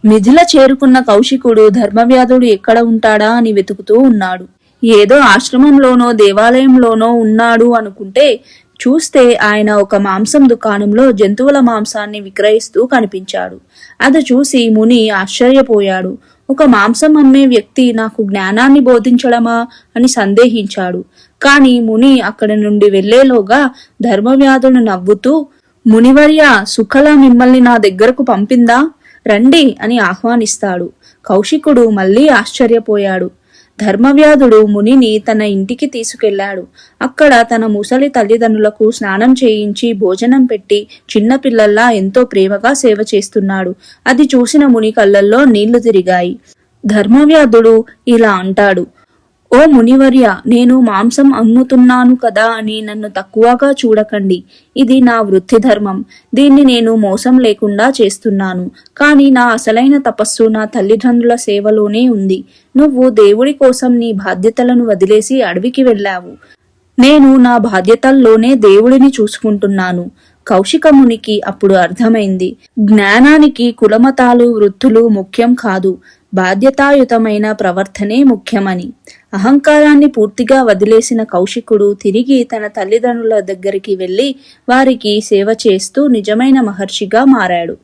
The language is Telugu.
మిథిల చేరుకున్న కౌశికుడు ధర్మవ్యాధుడు ఎక్కడ ఉంటాడా అని వెతుకుతూ ఉన్నాడు. ఏదో ఆశ్రమంలోనో దేవాలయంలోనో ఉన్నాడు అనుకుంటే చూస్తే ఆయన ఒక మాంసం దుకాణంలో జంతువుల మాంసాన్ని విక్రయిస్తూ కనిపించాడు. అది చూసి ముని ఆశ్చర్యపోయాడు. ఒక మాంసం అమ్మే వ్యక్తి నాకు జ్ఞానాన్ని బోధించడమా అని సందేహించాడు. కాని ముని అక్కడి నుండి వెళ్లేలోగా ధర్మవ్యాధుడు నవ్వుతూ, మునివర్య, సుఖల మిమ్మల్ని నా దగ్గరకు పంపిందా, రండి అని ఆహ్వానిస్తాడు. కౌశికుడు మళ్లీ ఆశ్చర్యపోయాడు. ధర్మవ్యాధుడు మునిని తన ఇంటికి తీసుకెళ్లాడు. అక్కడ తన ముసలి తల్లిదండ్రులకు స్నానం చేయించి భోజనం పెట్టి చిన్నపిల్లల్లా ఎంతో ప్రేమగా సేవ చేస్తున్నాడు. అది చూసిన ముని కళ్ళల్లో నీళ్లు తిరిగాయి. ధర్మవ్యాధుడు ఇలా అంటాడు, ఓ మునివర్య, నేను మాంసం అమ్ముతున్నాను కదా అని నన్ను తక్కువగా చూడకండి. ఇది నా వృత్తి ధర్మం. దీన్ని నేను మోసం లేకుండా చేస్తున్నాను. కానీ నా అసలైన తపస్సు నా తల్లిదండ్రుల సేవలోనే ఉంది. నువ్వు దేవుడి కోసం నీ బాధ్యతలను వదిలేసి అడవికి వెళ్ళావు. నేను నా బాధ్యతల్లోనే దేవుడిని చూసుకుంటున్నాను. కౌశికమునికి అప్పుడు అర్థమైంది, జ్ఞానానికి కులమతాలు వృత్తులు ముఖ్యం కాదు, బాధ్యతాయుతమైన ప్రవర్తనే ముఖ్యమని. అహంకారాన్ని పూర్తిగా వదిలేసిన కౌశికుడు తిరిగి తన తల్లిదండ్రుల దగ్గరికి వెళ్లి వారికి సేవ చేస్తూ నిజమైన మహర్షిగా మారాడు.